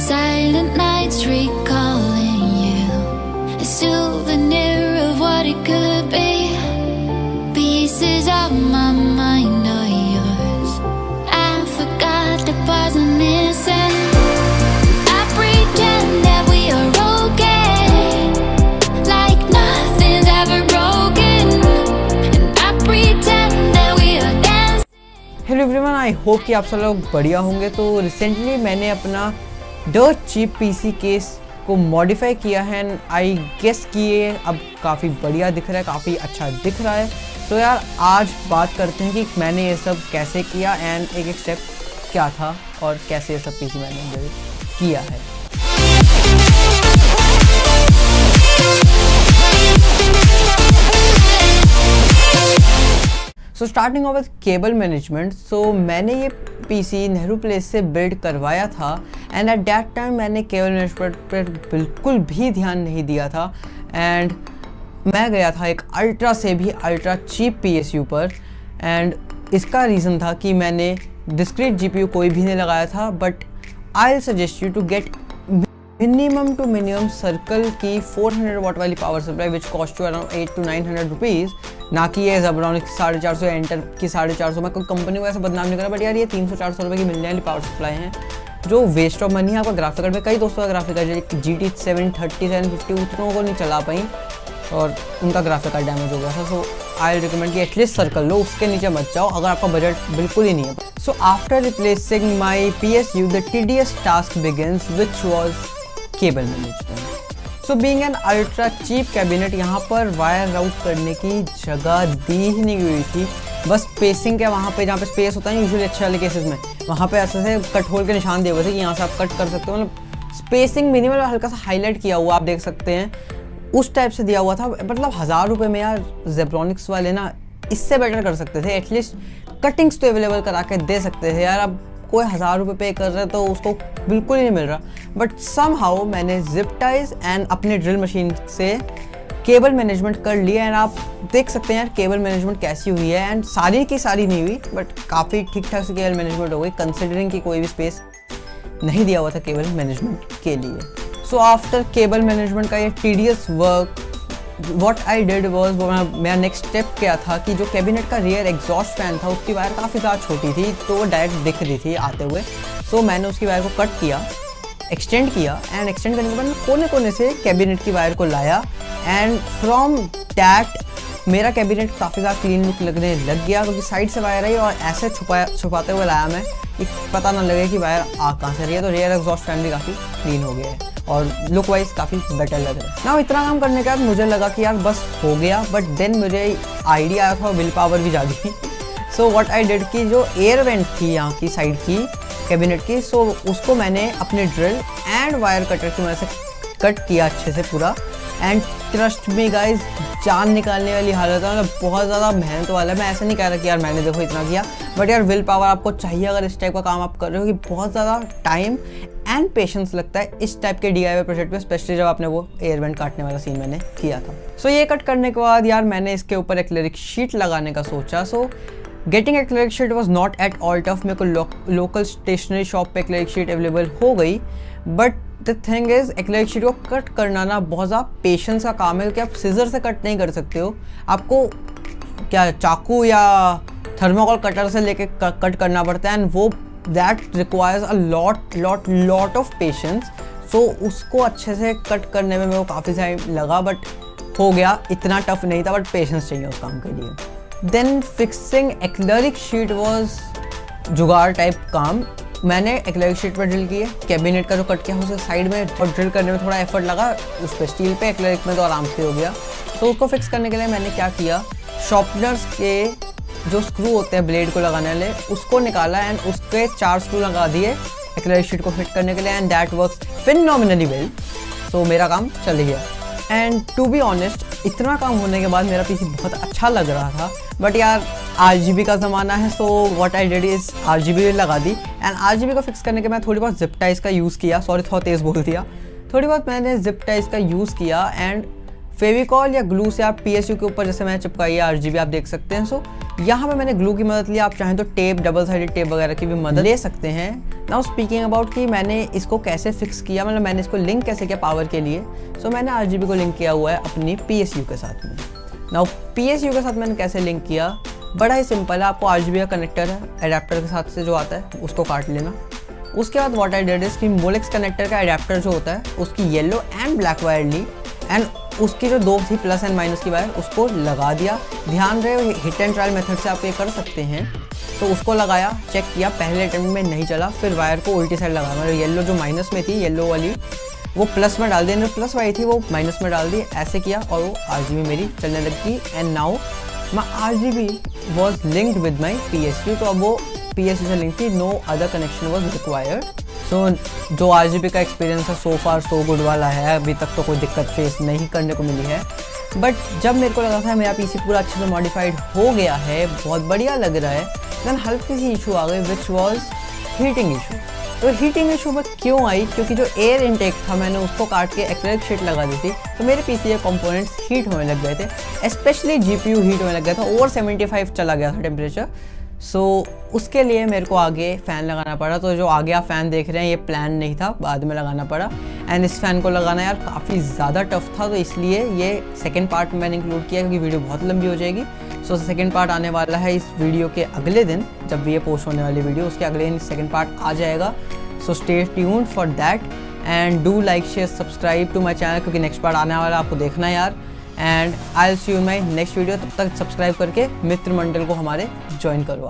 Silent nights recalling you, a souvenir of what it could be. Pieces of my mind are yours. I forgot the parts I'm missing. I pretend that we are okay, like nothing's ever broken. And I pretend that we are dancing. Hello everyone, I hope कि आप सब लोग बढ़िया होंगे। तो recently मैंने अपना the cheap PC case को मॉडिफाई किया है एंड आई गेस कि ये अब काफ़ी बढ़िया दिख रहा है, काफ़ी अच्छा दिख रहा है। तो यार आज बात करते हैं कि मैंने ये सब कैसे किया एंड एक एक स्टेप क्या था और कैसे ये सब पीसी मैंने बिल्ड किया है। So starting off with cable management. So मैंने ये पीसी नेहरू प्लेस से बिल्ड करवाया था एंड एट दैट टाइम मैंने केबल मैनेजमेंट पर बिल्कुल भी ध्यान नहीं दिया था एंड मैं गया था एक अल्ट्रा से भी अल्ट्रा चीप पीएसयू पर। एंड इसका रीज़न था कि मैंने डिस्क्रीट जीपीयू कोई भी नहीं लगाया था, but I will suggest you to get minimum to minimum circle की 400 वाट वाली power supply which cost you around 800 to 900 rupees, ना कि ये जबरॉनिक 450 एंटर की 450। मैं कोई कंपनी को ऐसा बदनाम नहीं कर रहा, बट यार ये 300-400 रुपये की मिलने वाली पावर सप्लाई है जो वेस्ट ऑफ मनी है। आपका ग्राफिक कार्ड में कई दोस्तों का ग्राफिक कार्ड GT 730 750 उतनों को नहीं चला पाई और उनका ग्राफिक कार्ड डैमेज हो गया था। सो आई रिकमेंड कि एटलीस्ट सर्कल लो, उसके नीचे मत जाओ अगर आपका बजट बिल्कुल ही नहीं है। So after replacing my PSU the tedious task begins which was cable management. So being an ultra cheap cabinet, यहाँ पर वायर राउट करने की जगह दी ही नहीं हुई थी। बस स्पेसिंग के वहाँ पे जहाँ पे स्पेस होता है यूजुअली अच्छे वाले केसेस में, वहाँ पे ऐसे से कट होल के निशान दिए हुए थे कि यहाँ से आप कट कर सकते हो। मतलब स्पेसिंग मिनिमल हल्का सा हाईलाइट किया हुआ आप देख सकते हैं, उस टाइप से दिया हुआ था। मतलब 1000 रुपये में यार जेब्रॉनिक्स वाले ना इससे बेटर कर सकते थे, एटलीस्ट कटिंग्स तो अवेलेबल करा के दे सकते थे। यार अब कोई 1000 रुपये पे कर रहा है तो उसको बिल्कुल ही नहीं मिल रहा। बट समहाउ मैंने जिप टाइज एंड अपने ड्रिल मशीन से केबल मैनेजमेंट कर लिया एंड आप देख सकते हैं यार केबल मैनेजमेंट कैसी हुई है। एंड सारी की सारी नहीं हुई बट काफ़ी ठीक ठाक से केबल मैनेजमेंट हो गई, कंसिडरिंग कि कोई भी स्पेस नहीं दिया हुआ था केबल मैनेजमेंट के लिए। सो आफ्टर केबल मैनेजमेंट का ये tedious work, what I did was, मेरा नेक्स्ट स्टेप क्या था कि जो कैबिनेट का रियर एग्जॉस्ट फैन था उसकी वायर काफ़ी ज़्यादा छोटी थी तो वो डायरेक्ट दिख रही थी आते हुए। सो मैंने उसकी वायर को कट किया, एक्सटेंड किया एंड एक्सटेंड करने के बाद कोने कोने से कैबिनेट की वायर को लाया एंड फ्रॉम दैट मेरा कैबिनेट काफ़ी ज़्यादा क्लीन लुक लगने लग गया, क्योंकि साइड से वायर आई और ऐसे छुपाते हुए लाया मैं कि पता ना लगे कि वायर आ कहाँ से रही है। तो रियर एग्जॉस्ट फैन भी काफ़ी क्लीन हो गया है और लुक वाइज काफ़ी बेटर लग रहा है ना। इतना काम करने के बाद मुझे लगा कि यार बस हो गया, बट देन मुझे आइडिया आया था और विल पावर भी जागी थी। सो व्हाट आई डिड कि जो एयर वेंट थी यहाँ की साइड की कैबिनेट की, सो उसको मैंने अपने ड्रिल एंड वायर कटर की मदद से कट किया अच्छे से पूरा। एंड ट्रस्ट मी गाइज, जान निकालने वाली हालत है, मतलब बहुत ज़्यादा मेहनत वाला है। मैं ऐसा नहीं कह रहा कि यार मैंने देखो इतना किया, बट यार विल पावर आपको चाहिए अगर इस टाइप का काम आप कर रहे हो, कि बहुत ज़्यादा टाइम एंड पेशेंस लगता है इस टाइप के DIY प्रोजेक्ट में, स्पेशली जब आपने वो एयर वेंट काटने वाला सीन मैंने किया था। सो ये कट करने के बाद यार मैंने इसके ऊपर एक्रिलिक शीट लगाने का सोचा। So getting acrylic sheet was not at all tough. मेरे को लोकल स्टेशनरी शॉप पे एक्रिलिक शीट अवेलेबल हो गई, but the thing is acrylic sheet को कट करना ना बहुत ज़्यादा पेशेंस का काम है, क्योंकि आप सीजर से कट नहीं कर सकते हो। आपको क्या चाकू या थर्मोकोल कटर से लेके कट करना पड़ता है एंड वो that requires a lot of patience. So उसको अच्छे से कट करने में मेरे को काफ़ी टाइम लगा, बट हो गया। इतना टफ नहीं था, बट पेशेंस चाहिए उस काम के लिए। Then fixing acrylic sheet was जुगाड़ टाइप काम। मैंने एक्रिलिक शीट पर ड्रिल किए, कैबिनेट का जो कट किया उसे साइड में, और ड्रिल करने में थोड़ा एफर्ट लगा उस पर, स्टील पे एक्रिलिक में तो आराम से हो गया। तो उसको फिक्स करने के लिए मैंने क्या किया, शॉर्पनर्स के जो स्क्रू होते हैं ब्लेड को लगाने वाले, उसको निकाला एंड उसके 4 स्क्रू लगा दिए एक्रिलिक शीट को फिट करने के लिए and that works phenomenally well. तो मेरा काम चल गया एंड टू बी ऑनेस्ट इतना काम होने के बाद मेरा पीसी बहुत अच्छा लग रहा था। बट यार RGB का ज़माना है, so what I did is RGB लगा दी एंड RGB को फिक्स करने के मैं थोड़ी बहुत जिप टाइज का यूज़ किया। सॉरी थोड़ा तेज़ बोल दिया। थोड़ी बहुत मैंने जिप टाइज का यूज़ किया एंड फेविकॉल या ग्लू से आप PSU के ऊपर जैसे मैंने चिपकाई है RGB आप देख सकते हैं। सो यहाँ पे मैंने ग्लू की मदद ली, आप चाहें तो टेप, डबल साइडेड टेप वगैरह की भी मदद ले सकते हैं। नाउ स्पीकिंग अबाउट कि मैंने इसको कैसे फिक्स किया, मतलब मैंने इसको लिंक कैसे किया पावर के लिए। सो मैंने RGB को लिंक किया हुआ है अपनी PSU के साथ में। नाउ PSU के साथ मैंने कैसे लिंक किया, बड़ा ही सिंपल है। आपको RGB का कनेक्टर है, एडेप्टर के साथ से जो आता है उसको काट लेना। उसके बाद व्हाट आई डिड इज कि मोलेक्स कनेक्टर का एडेप्टर जो होता है उसकी येलो एंड ब्लैक वायर ली एंड उसकी जो दो थी प्लस एंड माइनस की वायर उसको लगा दिया। ध्यान रहे हिट एंड ट्रायल मेथड से आप ये कर सकते हैं। तो उसको लगाया, चेक किया, पहले अटेम्प्ट में नहीं चला, फिर वायर को उल्टी साइड लगाया, मतलब येलो जो माइनस में थी, येलो वाली वो प्लस में डाल दी, जो प्लस वाली थी वो माइनस में डाल दी। ऐसे किया और वो RGB मेरी चलने लगी and now my RGB was linked with my PSU। तो अब वो PSU से लिंक थी, no other connection was required. So जो RGB का एक्सपीरियंस है सो फार सो गुड वाला है, अभी तक तो कोई दिक्कत फेस नहीं करने को मिली है। बट जब मेरे को लगा था मेरा PC पूरा अच्छे से मॉडिफाइड हो गया है, बहुत बढ़िया लग रहा है, देन हल्की सी इशू आ गई विच वॉज हीटिंग इशू। तो हीटिंग इशू में क्यों आई, क्योंकि जो एयर इनटेक था मैंने उसको काट के एक्रेलिक शीट लगा दी थी, तो मेरे PC के कंपोनेंट्स हीट होने लग गए थे, स्पेशली GPU हीट होने लग गया था, ओवर 75 चला गया था टेम्परेचर। सो उसके लिए मेरे को आगे फ़ैन लगाना पड़ा। तो जो आगे आप फ़ैन देख रहे हैं ये प्लान नहीं था, बाद में लगाना पड़ा। एंड इस फ़ैन को लगाना यार काफ़ी ज़्यादा टफ था, तो इसलिए ये सेकंड पार्ट मैंने इंक्लूड किया क्योंकि वीडियो बहुत लंबी हो जाएगी। सो सेकंड पार्ट आने वाला है इस वीडियो के अगले दिन, जब भी ये पोस्ट होने वाली वीडियो उसके अगले दिन सेकंड पार्ट आ जाएगा। So stay tuned for that and do like share subscribe to my channel, क्योंकि नेक्स्ट पार्ट आने वाला आपको देखना है यार। And I will see you my next video. तब तक सब्सक्राइब करके मित्र मंडल को हमारे ज्वाइन करवा।